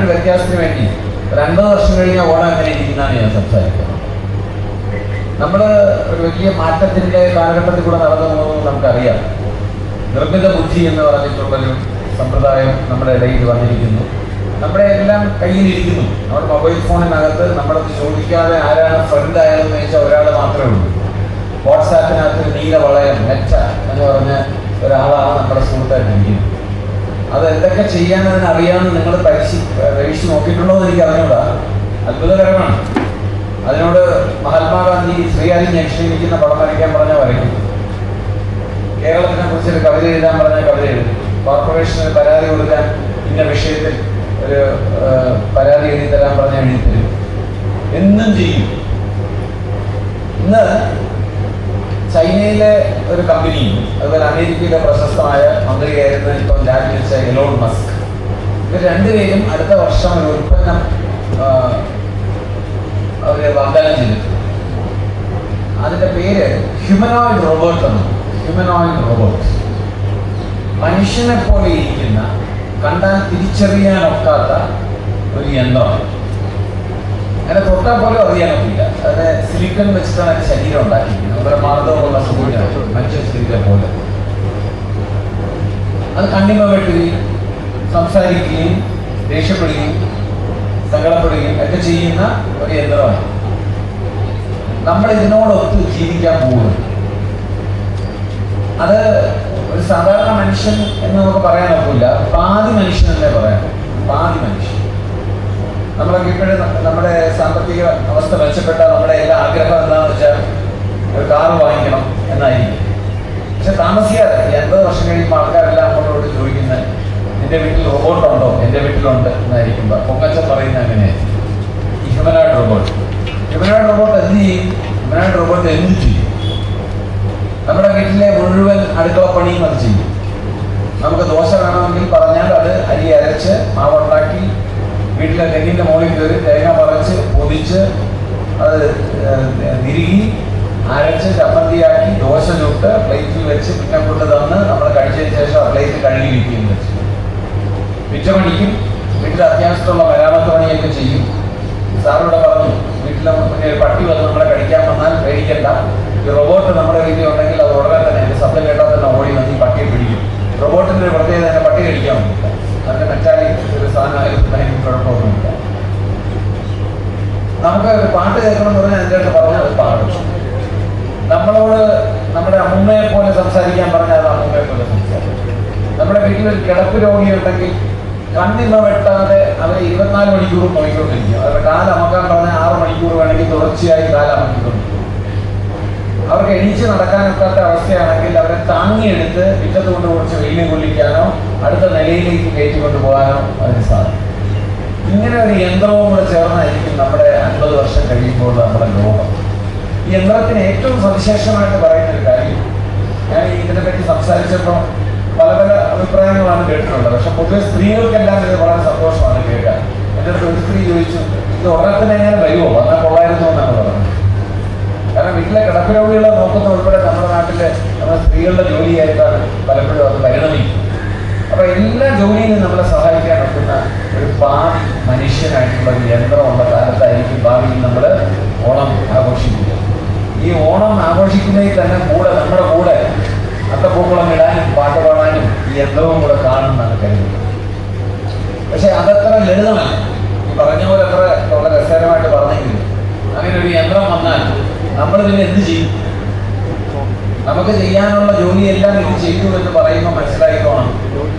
ഒരു വ്യത്യാസത്തിന് വേണ്ടി ഒരു 50 വർഷം കഴിഞ്ഞാൽ ഓണം എങ്ങനെ ഇരിക്കുന്നതാണ് ഞാൻ സംസാരിക്കുന്നത്. നമ്മൾ ഒരു വലിയ മാറ്റത്തിൻ്റെ കാലഘട്ടത്തിൽ കൂടെ നടന്നു പോകുന്നത് നമുക്കറിയാം. നിർമ്മിത ബുദ്ധി എന്ന് പറഞ്ഞിട്ടുള്ളൊരു സമ്പ്രദായം നമ്മുടെ ഇടയിൽ വന്നിരിക്കുന്നു. നമ്മുടെ എല്ലാം കയ്യിലിരിക്കുന്നു. നമ്മുടെ മൊബൈൽ ഫോണിനകത്ത് നമ്മളത് ചോദിക്കാതെ ആരാണ് ഫ്രണ്ട് ആയതെന്ന് ചോദിച്ചാൽ ഒരാൾ മാത്രമേ ഉള്ളൂ. വാട്സാപ്പിനകത്ത് നീല വളയം മെച്ച എന്ന് പറഞ്ഞ ഒരാളാണ് നമ്മുടെ സുഹൃത്തായിട്ടിരിക്കുന്നത്. അത് എന്തൊക്കെ ചെയ്യാനതിന് അറിയാമെന്ന് നിങ്ങൾ പരീക്ഷിച്ച് നോക്കിയിട്ടുണ്ടോ എന്ന് എനിക്ക് അറിഞ്ഞൂടാ. അത്ഭുതകരമാണ്. അതിനോട് മഹാത്മാഗാന്ധി ശ്രീഹരി ജംഗ്ഷനിൽ ഇരിക്കുന്ന പടം വരയ്ക്കാൻ പറഞ്ഞാൽ വരയ്ക്കും. കേരളത്തിനെ കുറിച്ചൊരു കവിത എഴുതാൻ പറഞ്ഞാൽ കവിത എഴുതും. കോർപ്പറേഷന് പരാതി കൊടുക്കാൻ ഇന്ന വിഷയത്തിൽ ഒരു പരാതി എഴുതി തരാൻ പറഞ്ഞാൽ എഴുതി തരും. എന്നും ചെയ്യും. ഇന്ന് ചൈനയിലെ ഒരു കമ്പനിയും അതുപോലെ അമേരിക്കയിലെ പ്രശസ്തമായ മന്ത്രിയായിരുന്ന ഇപ്പം രാജിവെച്ച എലോൺ മസ്ക്, ഇവർ രണ്ടുപേരും അടുത്ത വർഷം ഒരു ഉൽപ്പന്നം അവർ വാഗ്ദാനം ചെയ്തിട്ടുണ്ട്. അതിൻ്റെ പേര് ഹ്യൂമനോയിഡ് റോബോട്ട് എന്നാണ്. ഹ്യൂമനോയിഡ് റോബോട്ട് മനുഷ്യനെ പോലെ ഇരിക്കുന്ന, കണ്ടാൽ തിരിച്ചറിയാനൊക്കാത്ത ഒരു യന്ത്രമാണ്. അങ്ങനെ തൊട്ടാൽ പോലും അറിയാനൊക്കില്ല. അതിന് സിലിക്കൺ വെച്ചിട്ടാണ് അതിൻ്റെ ശരീരം ഉണ്ടാക്കിയിരിക്കുന്നത്. വളരെ മാർദ്ദവമുള്ള സൂചനയാണ്, മനുഷ്യ ശരീരം പോലെ. അത് കണ്ണിമ വെട്ടുകയും സംസാരിക്കുകയും ദേഷ്യപ്പെടുകയും സങ്കടപ്പെടുകയും ഒക്കെ ചെയ്യുന്ന ഒരു യന്ത്രമാണ്. നമ്മൾ ഇതിനോടൊത്ത് ജീവിക്കാൻ പോകുന്നു. അത് ഒരു സാധാരണ മനുഷ്യൻ എന്ന് നമുക്ക് പറയാനൊക്കില്ല. പാതി മനുഷ്യൻ എന്നേ പറയാം. പാതി മനുഷ്യൻ. നമ്മളൊക്കെ ഇപ്പോഴും നമ്മുടെ സാമ്പത്തിക അവസ്ഥ മെച്ചപ്പെട്ട നമ്മുടെ എല്ലാ ആഗ്രഹം എന്താണെന്ന് വെച്ചാൽ ഒരു കാറ് വാങ്ങിക്കണം എന്നായിരിക്കും. പക്ഷെ താമസിയാതെ 80 വർഷം കഴിയുമ്പോൾ ആൾക്കാരെല്ലാം നമ്മളോട് ചോദിക്കുന്നത് എൻ്റെ വീട്ടിൽ റോബോട്ടുണ്ടോ? എൻ്റെ വീട്ടിലുണ്ട് എന്നായിരിക്കുമ്പോൾ പൊങ്ങച്ചൻ പറയുന്നത് അങ്ങനെയായിരിക്കും. ഈ ഹ്യൂമനോയിഡ് റോബോട്ട് എന്ത് ചെയ്യും? ഹ്യൂമനോയിഡ് റോബോട്ട് എന്ത് ചെയ്യും? നമ്മുടെ വീട്ടിലെ മുഴുവൻ അടുക്കളപ്പണിയും അത് ചെയ്യും. നമുക്ക് ദോശ വേണമെങ്കിൽ പറഞ്ഞാൽ അത് അരി അരച്ച് മാവുണ്ടാക്കി വീട്ടിലെ തെങ്ങിൻ്റെ മുകളിൽ കയറി തേങ്ങ പറിച്ച് പൊതിച്ച് അത് തിരുകി അരച്ച് ചമ്മന്തിയാക്കി ദോശ ചുട്ട് പ്ലേറ്റിൽ വെച്ച് പിന്നെ കൊണ്ട് തന്ന് നമ്മൾ കഴിച്ചതിന് ശേഷം ആ പ്ലേറ്റ് കഴുകി വയ്ക്കുകയും വെച്ച് മിച്ചമണിക്കും. വീട്ടിൽ അത്യാവശ്യമുള്ള മരാമത്ത് പണിയൊക്കെ ചെയ്യും. സാറിവിടെ പറഞ്ഞു, വീട്ടിലെ മുന്നേ ഒരു പട്ടി വന്ന് നമ്മളെ കടിക്കാൻ വന്നാൽ പേടിക്കണ്ട, ഈ റോബോട്ട് നമ്മുടെ വീട്ടിൽ ഉണ്ടെങ്കിൽ അത് ഉടനെ തന്നെ അതിൻ്റെ ശബ്ദം കേട്ടാൽ തന്നെ ഓടി വന്ന് ഈ പട്ടിയെ പിടിക്കും. റോബോട്ടിൻ്റെ ഒരു പ്രത്യേകത തന്നെ പട്ടി കടിക്കാൻ വേണ്ടിയില്ല. അതിൻ്റെ മെറ്റാലിക് ഒരു സാധനമായാലും എനിക്ക് കുഴപ്പമൊന്നുമില്ല. നമുക്ക് ഒരു പാട്ട് കേൾക്കണമെന്ന് പറഞ്ഞാൽ എൻ്റെ അടുത്ത് പറഞ്ഞാൽ അത് പാടും. നമ്മളോട് നമ്മുടെ അമ്മൂമ്മയെ പോലെ സംസാരിക്കാൻ പറഞ്ഞാൽ അത് അമ്മൂമ്മയെ പോലെ സംസാരിക്കും. നമ്മുടെ വീട്ടിലൊരു കിടപ്പ് രോഗിയുണ്ടെങ്കിൽ കണ്ണിമ വെട്ടാതെ അവരെ 24 മണിക്കൂറും നോക്കിക്കൊണ്ടിരിക്കും. അവരുടെ കാലമക്കാൻ പറഞ്ഞാൽ 6 മണിക്കൂർ വേണമെങ്കിൽ തുടർച്ചയായി കാലമക്കിക്കൊണ്ടിരിക്കും. അവർക്ക് എണീച്ച് നടക്കാനൊക്കാത്ത അവസ്ഥയാണെങ്കിൽ അവരെ താങ്ങിയെടുത്ത് പിറ്റത്ത് കൊണ്ട് കുറച്ച് വെയില് കൊള്ളിക്കാനോ അടുത്ത നിലയിലേക്ക് കയറ്റിക്കൊണ്ട് പോകാനോ അതിന് സാധിക്കും. ഇങ്ങനെ ഒരു യന്ത്രവും കൂടെ ചേർന്നായിരിക്കും നമ്മുടെ 50 വർഷം കഴിയുമ്പോൾ നമ്മുടെ ലോകം. ഈ യന്ത്രത്തിന് ഏറ്റവും സവിശേഷമായിട്ട് പറയുന്ന ഒരു കാര്യം, ഞാൻ ഇതിനെപ്പറ്റി സംസാരിച്ചപ്പോൾ പല പല അഭിപ്രായങ്ങളാണ് കേട്ടിട്ടുള്ളത്. പക്ഷെ പൊതുവെ സ്ത്രീകൾക്കെല്ലാം ഇത് വളരെ സന്തോഷമാണ് കേൾക്കാൻ. എൻ്റെ അടുത്ത് ഒരു സ്ത്രീ ചോദിച്ചു, ഇത് ഉടനെ എങ്ങനെ വരുമോ? വന്നാൽ കൊള്ളായിരുന്നു എന്നാണ് പറഞ്ഞത്. കാരണം വീട്ടിലെ കിടപ്പ് രോഗികളെ നോക്കുന്ന ഉൾപ്പെടെ നമ്മുടെ നാട്ടിലെ നമ്മുടെ സ്ത്രീകളുടെ ജോലിയായിട്ടാണ് പലപ്പോഴും അത് പരിണമിക്കും. അപ്പോൾ എല്ലാ ജോലിയിലും നമ്മളെ സഹായിക്കാൻ ഒക്കുന്ന ഒരു പാതി മനുഷ്യനായിട്ടുള്ള ഒരു യന്ത്രമുള്ള കാലത്തായിരിക്കും ഭാവിയിൽ നമ്മൾ ഓണം ആഘോഷിക്കുക. ഈ ഓണം ആഘോഷിക്കുന്നതിൽ തന്നെ നമ്മുടെ കൂടെ അത്തപ്പൂക്കളം ഇടാനും പാട്ട് പാടാനും ഈ യന്ത്രവും കൂടെ കാണുമെന്നാണ് കരുതുന്നത്. പക്ഷെ അതത്ര ലളിതമല്ല. ഈ പറഞ്ഞ പോലെ അത്ര വളരെ രസകരമായിട്ട് പറഞ്ഞെങ്കിലും അങ്ങനെ ഒരു യന്ത്രം വന്നാൽ നമ്മൾ പിന്നെ എന്ത് ചെയ്യും? നമുക്ക് ചെയ്യാനുള്ള ജോലിയെല്ലാം ഇത് ചെയ്തു എന്ന് പറയുമ്പോൾ മനസ്സിലായിക്കോണം,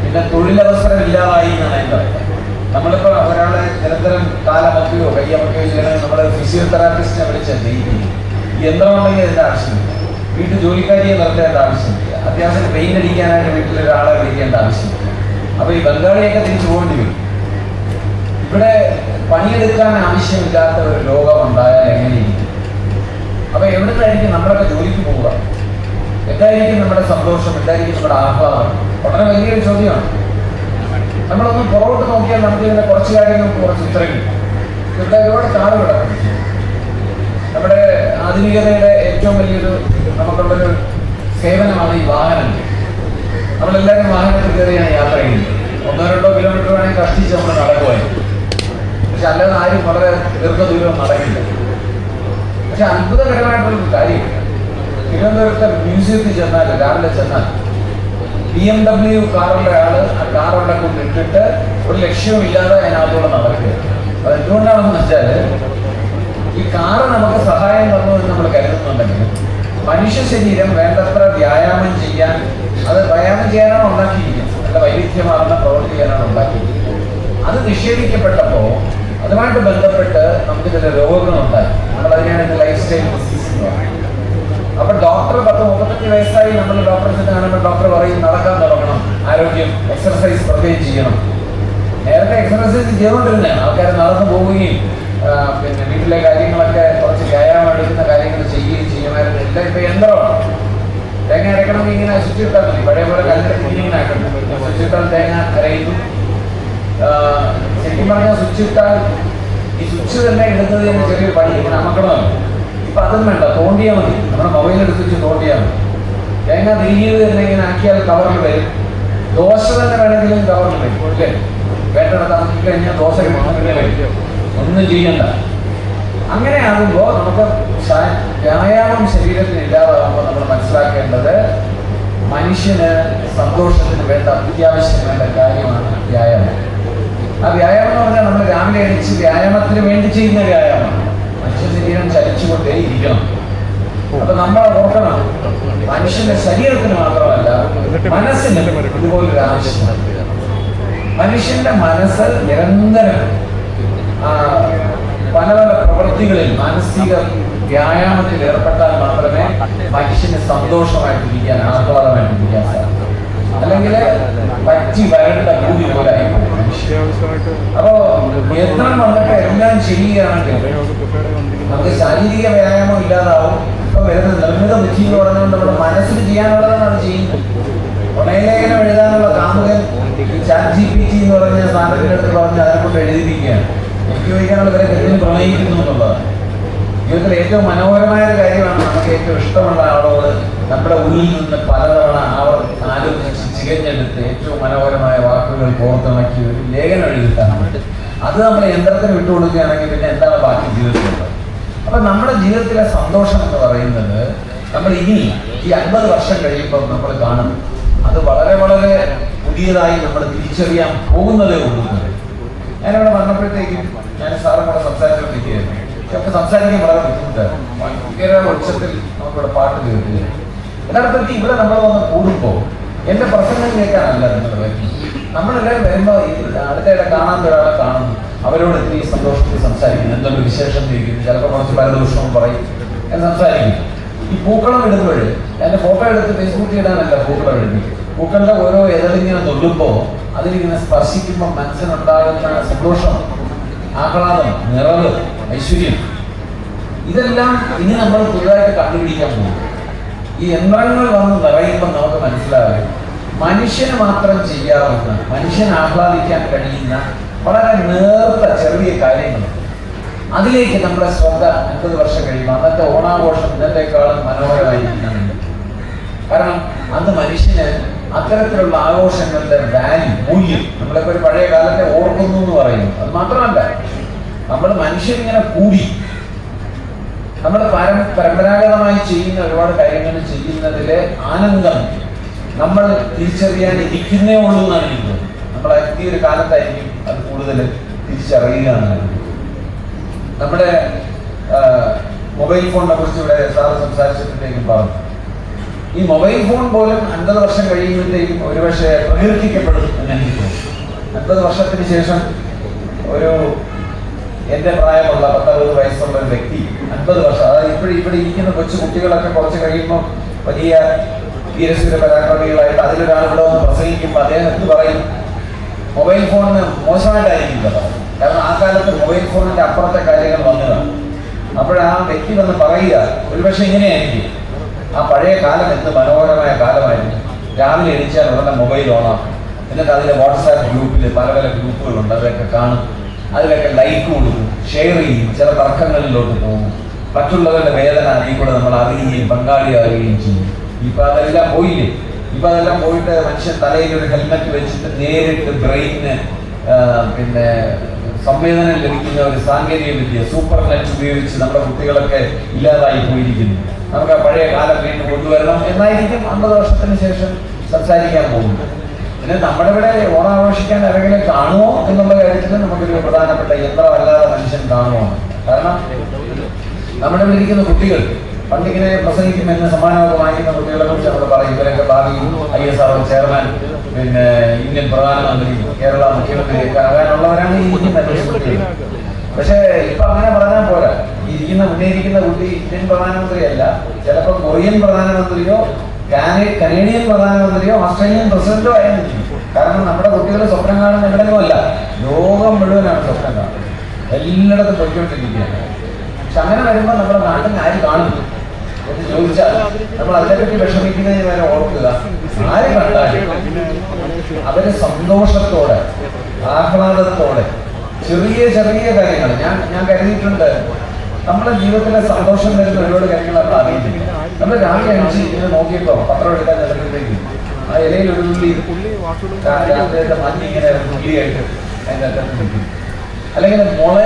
പിന്നെ തൊഴിലവസരം ഇല്ലാതായി എന്നാണ് എൻ്റെ പറയുന്നത്. നമ്മളിപ്പോൾ ഒരാളെ നിരന്തരം കാലമക്കുകയോ കയ്യമക്കുകയോ ചെയ്യണമെങ്കിൽ നമ്മൾ ഫിസിയോതെറാപ്പിസ്റ്റിനെ വിളിച്ചെന്ത് ഈ യന്ത്രം ഉണ്ടെങ്കിൽ അതിൻ്റെ ആവശ്യമില്ല. വീട്ടിൽ ജോലിക്കാരിയെ നിർത്തേണ്ട ആവശ്യമില്ല. അത്യാവശ്യം പെയിന്റ് അടിക്കാനായിട്ട് വീട്ടിൽ ഒരാളെ വിളിക്കേണ്ട ആവശ്യമില്ല. അപ്പോൾ ഈ ബംഗാളിയൊക്കെ തിരിച്ചു പോകേണ്ടി വരും. ഇവിടെ പണിയെടുക്കാൻ ആവശ്യമില്ലാത്ത ഒരു ലോകം ഉണ്ടായാൽ എങ്ങനെയിരിക്കും? അപ്പോൾ എവിടുന്നായിരിക്കും നമ്മളൊക്കെ ജോലിക്ക് പോവുക? എന്തായിരിക്കും നമ്മുടെ സന്തോഷം? എന്തായിരിക്കും നമ്മുടെ ആഹ്ലാദം? വളരെ വലിയൊരു ചോദ്യമാണ്. നമ്മളൊന്ന് പുറകോട്ട് നോക്കിയാൽ നമുക്ക് ഇതിൻ്റെ കുറച്ച് കാര്യങ്ങൾക്ക് കുറച്ച് ഉത്തരം കിട്ടും. ഇവിടെ ഒരുപാട് കാട് കിടക്കുന്നു. നമ്മുടെ ആധുനികതയുടെ ഏറ്റവും വലിയൊരു നമുക്കുള്ളൊരു സേവനമാണ് ഈ വാഹനങ്ങൾ. നമ്മളെല്ലാവരും വാഹനത്തിൽ കയറിയാണ് യാത്ര ചെയ്യുന്നത്. 1-2 കിലോമീറ്റർ വേണമെങ്കിൽ കഷ്ടിച്ച് നമ്മൾ നടക്കുമായിരുന്നു. പക്ഷെ അല്ലാതെ ആരും വളരെ ദീർഘദൂരം നടക്കില്ല. പക്ഷെ അത്ഭുതകരമായിട്ടുള്ളൊരു കാര്യമില്ല. തിരുവനന്തപുരത്തെ മ്യൂസിയത്തിൽ ചെന്നാൽ രാവിലെ ചെന്നാൽ BMW കാറുള്ള ആള് ആ കാറുള്ള കൊണ്ടിട്ടിട്ട് ഒരു ലക്ഷ്യമില്ലാതെ അതിനകത്തൂടെ നടക്കുക. അത് എന്തുകൊണ്ടാണെന്ന് വെച്ചാൽ ഈ കാറ് നമുക്ക് സഹായം തന്നു എന്ന് നമ്മൾ കരുതുന്നുണ്ടെങ്കിലും മനുഷ്യ ശരീരം വേണ്ടത്ര വ്യായാമം ചെയ്യാൻ, അത് വ്യായാമം ചെയ്യാനാണ് ഉണ്ടാക്കിയിരിക്കുന്നത്, നല്ല വൈവിധ്യമാർന്ന പ്രവൃത്തി ചെയ്യാനാണ് ഉണ്ടാക്കിയിരിക്കുന്നത്. അത് നിഷേധിക്കപ്പെട്ടപ്പോൾ അതുമായിട്ട് ബന്ധപ്പെട്ട് നമുക്ക് ചില രോഗങ്ങളുണ്ടായി. നമ്മളതിനാണ് ലൈഫ് സ്റ്റൈൽ ഡിസീസ് എന്ന് പറയുന്നത്. അപ്പൊ ഡോക്ടർ 10-35 വയസ്സായി നമ്മൾ ഡോക്ടറെ കാണുമ്പോൾ ഡോക്ടർ പറയും നടക്കാൻ തുടങ്ങണം, ആരോഗ്യം, എക്സർസൈസ് പ്രത്യേകം ചെയ്യണം. നേരത്തെ എക്സർസൈസ് ചെയ്തുകൊണ്ടിരുന്നതാണ്. ആൾക്കാർ നടന്നു പോവുകയും പിന്നെ വീട്ടിലെ കാര്യങ്ങളൊക്കെ കുറച്ച് വ്യായാമം എടുക്കുന്ന കാര്യങ്ങൾ ചെയ്യുകയും ചെയ്യുമായിരുന്നു. എല്ലാം ഇപ്പൊ യന്ത്രമാണ്. തേങ്ങ അരക്കണമെങ്കിൽ ഇങ്ങനെ സ്വിച്ച് ഇട്ടാൽ മതി. പഴയ പോലെ കല്ലെടുത്ത് ഇങ്ങനെ ആക്കണം. സ്വിച്ച് ഇട്ടാൽ തേങ്ങ അരയുന്നു. ശരിക്കും പറഞ്ഞാൽ സ്വിച്ച് ഇട്ടാൽ ഈ സ്വിച്ച് തന്നെ എടുത്തത് തന്നെ ചെറിയൊരു പണി, ഇങ്ങനെ അമക്കണമല്ലോ. ഇപ്പൊ അതും വേണ്ട, തോണ്ടിയാൽ മതി. നമ്മുടെ മൊബൈൽ എടുത്ത് വെച്ച് തോണ്ടിയാൽ മതി. തേങ്ങ തിരിയത് തന്നെ ഇങ്ങനെ ആക്കിയാൽ കവറിൽ വരും. ദോശ തന്നെ വേണമെങ്കിലും കവറിൽ വരും അല്ലേ? വേണ്ടിടത്ത് നമുക്ക് കഴിഞ്ഞാൽ ദോശ വരും, ഒന്നും ചെയ്യണ്ട. അങ്ങനെ ആകുമ്പോൾ നമുക്ക് വ്യായാമം ശരീരത്തിന് ഇല്ലാതാകുമ്പോൾ നമ്മൾ മനസ്സിലാക്കേണ്ടത് മനുഷ്യന് സന്തോഷത്തിന് വേണ്ട അത്യാവശ്യം വേണ്ട കാര്യമാണ് വ്യായാമം. ആ വ്യായാമം എന്ന് പറഞ്ഞാൽ നമ്മൾ രാവിലെ എണീച്ച് വ്യായാമത്തിന് വേണ്ടി ചെയ്യുന്ന വ്യായാമമാണ്. മനുഷ്യ ശരീരം ചലിച്ചുകൊണ്ടേ ഇരിക്കണം. അപ്പൊ നമ്മൾ ഓർക്കണം, മനുഷ്യന്റെ ശരീരത്തിന് മാത്രമല്ല മനസ്സിന് ഇതുപോലൊരു ആവശ്യമാണ്. മനുഷ്യന്റെ മനസ്സ് നിരന്തരം പല പല പ്രവൃത്തികളിൽ മാനസിക വ്യായാമത്തിൽ ഏർപ്പെട്ടാൽ മാത്രമേ മനുഷ്യന് സന്തോഷമായിട്ടിരിക്കാൻ, ആഹ്ലാദമായിട്ടിരിക്കാൻ സാധിക്കും. അല്ലെങ്കിൽ പറ്റി വരണ്ട ഭൂമി പോലെ അപ്പോ യത്നം വന്നിട്ട് എല്ലാം ചെയ്യുകയാണെങ്കിൽ നമുക്ക് ശാരീരിക വ്യായാമം ഇല്ലാതാവും. ഇപ്പൊ വരുന്ന നിർമ്മിത ബുദ്ധി എന്ന് പറഞ്ഞുകൊണ്ട് നമ്മുടെ മനസ്സിൽ ചെയ്യാനുള്ളതാണ് അത് ചെയ്യുന്നത്. പ്രണയലേഖനം എഴുതാനുള്ള കാമുകൻ ChatGPT എന്ന് പറഞ്ഞ സാധനത്തിനടുത്ത് പറഞ്ഞ് അതിനെ കൊണ്ട് എഴുതിയിരിക്കുകയാണ്. എനിക്ക് ചോദിക്കാനുള്ള വരെ എന്തിനും പ്രണയിക്കുന്നു എന്നുള്ളതാണ്. ജീവിതത്തിൽ ഏറ്റവും മനോഹരമായ ഒരു കാര്യമാണ് നമുക്ക് ഏറ്റവും ഇഷ്ടമുള്ള ആളോട് നമ്മുടെ ഉള്ളിൽ നിന്ന് പലതവണ ആലോചിച്ച് ചികഞ്ഞെടുത്ത് ഏറ്റവും മനോഹരമായ വാക്കുകൾ കോർത്തിണക്കി ഒരു ലേഖനം എഴുതിയിട്ടാണ്. അത് നമ്മൾ യന്ത്രത്തിന് വിട്ടുകൊടുക്കുകയാണെങ്കിൽ പിന്നെ എന്താണ് ബാക്കി ജീവിതത്തിലുള്ളത്? അപ്പൊ നമ്മുടെ ജീവിതത്തിലെ സന്തോഷം എന്ന് പറയുന്നത് നമ്മൾ ഇനി ഈ 50 വർഷം കഴിയുമ്പോൾ നമ്മൾ കാണും അത് വളരെ വളരെ പുതിയതായി നമ്മൾ തിരിച്ചറിയാൻ പോകുന്നതേ ഉള്ളൂ. ഞാനിവിടെ വന്നപ്പോഴത്തേക്കും ഞാൻ സാറും കൂടെ സംസാരിച്ചുകൊണ്ടിരിക്കുകയായിരുന്നു. പക്ഷെ സംസാരിക്കാൻ വളരെ ബുദ്ധിമുട്ടായിരുന്നു. ഭയങ്കര ഉച്ചത്തിൽ നമുക്കിവിടെ പാട്ട് കേൾക്കുക. യഥാർത്ഥത്തിൽ ഇവിടെ നമ്മൾ വന്ന് കൂടുമ്പോൾ എന്റെ പ്രസംഗം കേൾക്കാനല്ല നിങ്ങൾ വരുന്നത്. നമ്മളെല്ലാവരും വരുമ്പോൾ അടുത്തയിടെ കാണാത്ത ഒരാളെ കാണുന്നു, അവരോട് ഇത്തിരി സന്തോഷത്തിൽ സംസാരിക്കുന്നു, എന്തൊരു വിശേഷം ചോദിക്കുന്നു, ചിലപ്പോൾ കുറച്ച് പരദൂഷണവും പറയും, ഞാൻ സംസാരിക്കുന്നു. ഈ പൂക്കളം ഇടുമ്പോൾ എൻ്റെ ഫോട്ടോ എടുത്ത് ഫേസ്ബുക്കിൽ ഇടാനല്ല പൂക്കളം എടുക്കും. പൂക്കളുടെ ഓരോ എതളിങ്ങനെ തൊടുമ്പോൾ അതിലിങ്ങനെ സ്പർശിക്കുമ്പോൾ മനസ്സിനുണ്ടാകുന്ന സന്തോഷം, ആഹ്ലാദം, നിറവ്, ഐശ്വര്യം, ഇതെല്ലാം ഇനി നമ്മൾ പുതുതായിട്ട് കണ്ടുപിടിക്കാൻ പോകും. ഈ യന്ത്രങ്ങൾ വന്ന് നിറയുമ്പോൾ നമുക്ക് മനസ്സിലാകും മനുഷ്യന് മാത്രം ചെയ്യാവുന്ന, മനുഷ്യൻ ആഹ്ലാദിക്കാൻ കഴിയുന്ന വളരെ നേർത്ത ചെറിയ കാര്യങ്ങൾ. അതിലേക്ക് നമ്മുടെ ശ്രദ്ധ 50 വർഷം കഴിയുമ്പോൾ അന്നത്തെ ഓണാഘോഷം ഇന്നത്തെക്കാളും മനോഹരമായിരിക്കുന്നുണ്ട്. കാരണം അന്ന് മനുഷ്യന് അത്തരത്തിലുള്ള ആഘോഷങ്ങളുടെ വാല്യൂ, മൂല്യം നമ്മളൊക്കെ ഒരു പഴയ കാലത്തെ ഓർക്കുന്നു എന്ന് പറയുന്നു. അത് മാത്രമല്ല, നമ്മൾ മനുഷ്യനിങ്ങനെ കൂടി നമ്മൾ പരമ്പരാഗതമായി ചെയ്യുന്ന ഒരുപാട് കാര്യങ്ങൾ ചെയ്യുന്നതിലെ ആനന്ദം നമ്മൾ തിരിച്ചറിയാൻ ഇരിക്കുന്നേ ഉള്ളൂ എന്നാണ് എനിക്ക് തോന്നുന്നത്. നമ്മൾ ഈ ഒരു കാലത്തായിരിക്കും അത് കൂടുതൽ തിരിച്ചറിയുക എന്നാണ്. നമ്മുടെ മൊബൈൽ ഫോണിനെ കുറിച്ച് ഇവിടെ സാറ് സംസാരിച്ചപ്പോഴത്തേക്കും പറഞ്ഞു, ഈ മൊബൈൽ ഫോൺ പോലും 50 വർഷം കഴിയുമ്പോഴത്തേക്കും ഒരുപക്ഷെ പ്രകീർത്തിക്കപ്പെടും എന്ന് എനിക്ക് തോന്നുന്നു. 50 വർഷത്തിന് ശേഷം ഒരു എൻ്റെ പ്രായമുള്ള 10-60 വയസ്സുള്ള ഒരു വ്യക്തി 50 വർഷം, അതായത് ഇവിടെ ഇരിക്കുന്ന കൊച്ചു കുട്ടികളൊക്കെ കുറച്ച് കഴിയുമ്പോൾ വലിയ വീരശൂര പരാക്രമികളായിട്ട് അതിലൊരാൾ ഇവിടെ വന്ന് പ്രസംഗിക്കുമ്പോൾ അദ്ദേഹം എന്ത് പറയും? മൊബൈൽ ഫോണിന് മോശമായിട്ടായിരിക്കും പറയുന്നത്. കാരണം ആ കാലത്ത് മൊബൈൽ ഫോണിന്റെ അപ്പുറത്തെ കാര്യങ്ങൾ വന്നതാണ്. അപ്പോഴാ വ്യക്തി വന്ന് പറയുക ഒരുപക്ഷെ ഇങ്ങനെയായിരിക്കും, ആ പഴയ കാലം എന്ത് മനോഹരമായ കാലമായിരുന്നു. രാവിലെ എണീച്ചാൽ ഉടനെ മൊബൈൽ ഓണാക്കും, എന്നിട്ട് അതിലെ വാട്സാപ്പ് ഗ്രൂപ്പിൽ പല പല ഗ്രൂപ്പുകളുണ്ട്, അതൊക്കെ കാണും, അതിലൊക്കെ ലൈക്ക് കൊടുക്കും, ഷെയർ ചെയ്യും, ചില തർക്കങ്ങളിലോട്ട് പോകും, മറ്റുള്ളവരുടെ വേദന അതിൽ കൂടെ നമ്മൾ അറിയുകയും പങ്കാളിയാകുകയും ചെയ്യും. ഇപ്പൊ അതെല്ലാം പോയില്ലേ? ഇപ്പൊ അതെല്ലാം പോയിട്ട് മനുഷ്യൻ തലയിൽ ഒരു ഹെൽമെറ്റ് വെച്ചിട്ട് നേരിട്ട് ബ്രെയിനിന് പിന്നെ സംവേദനം ലഭിക്കുന്ന ഒരു സാങ്കേതിക വിദ്യ സൂപ്പർ നെറ്റ് ഉപയോഗിച്ച് നമ്മുടെ കുട്ടികളൊക്കെ ഇല്ലാതായി പോയിരിക്കുന്നു. നമുക്ക് ആ പഴയ കാലം വീണ്ടും കൊണ്ടുവരണം എന്നായിരിക്കും 50 വർഷത്തിന് ശേഷം സംസാരിക്കാൻ പോകുന്നത്. പിന്നെ നമ്മുടെ ഇവിടെ ഓണം ആഘോഷിക്കാൻ ആരെങ്കിലും കാണുമോ എന്നുള്ള കാര്യത്തിൽ നമുക്കൊരു പ്രധാനപ്പെട്ട യന്ത്രമല്ലാതെ മനുഷ്യൻ കാണുമോ. കാരണം നമ്മുടെ ഇവിടെ ഇരിക്കുന്ന കുട്ടികൾ പണ്ടിങ്ങനെ പ്രസംഗിക്കുമെന്ന് സമ്മാനമൊക്കെ വാങ്ങിക്കുന്ന കുട്ടികളെ കുറിച്ച് നമ്മൾ പറയും, ഇവരൊക്കെ ഭാവി ISRO ചെയർമാൻ, പിന്നെ ഇന്ത്യൻ പ്രധാനമന്ത്രി, കേരള മുഖ്യമന്ത്രി ഒക്കെ ആകാനുള്ളവരാണ് ഈ ഇരിക്കുന്ന കുട്ടികൾ. പക്ഷേ ഇപ്പൊ അങ്ങനെ പറഞ്ഞാൽ പോരാ. മുന്നേരിക്കുന്ന കുട്ടി ഇന്ത്യൻ പ്രധാനമന്ത്രിയല്ല, ചിലപ്പോൾ കൊറിയൻ പ്രധാനമന്ത്രിയോ കനേഡിയൻ പ്രധാനമന്ത്രിയോ ഓസ്ട്രേലിയൻ പ്രസിഡന്റോ ആയിരിക്കും. കാരണം നമ്മുടെ കുട്ടികൾ സ്വപ്നം കാണുന്ന എവിടെയുമല്ല, ലോകം മുഴുവനാണ് സ്വപ്നം കാണുന്നത്, എല്ലായിടത്തും പൊയ്ക്കൊണ്ടിരിക്കുകയാണ്. പക്ഷെ അങ്ങനെ വരുമ്പോൾ നമ്മുടെ നാട്ടിൽ ആര് കാണുന്നു എന്ന് ചോദിച്ചാൽ നമ്മൾ അതിനെപ്പറ്റി വിഷമിക്കുന്നതിന് വരെ ഓർക്കുക, ആര് കണ്ടാലും അവര് സന്തോഷത്തോടെ ആഹ്ലാദത്തോടെ ചെറിയ ചെറിയ കാര്യങ്ങൾ ഞാൻ കരുതിയിട്ടുണ്ട്. നമ്മുടെ ജീവിതത്തിലെ സന്തോഷം തരുന്ന ഒരുപാട് കാര്യങ്ങൾ നമ്മൾ അറിയുന്നില്ല. നമ്മൾ രാവിലെ അഞ്ച് ഇങ്ങനെ നോക്കിയപ്പോ പത്രം എടുക്കാൻ നിലനിൽക്കും, ആ ഇലയിൽ ഒരു തുള്ളി രാത്രിയുടെ മഞ്ഞിങ്ങനെ തുള്ളിയായിട്ട് അതിൻ്റെ അകത്ത് നിൽക്കും, അല്ലെങ്കിൽ മുള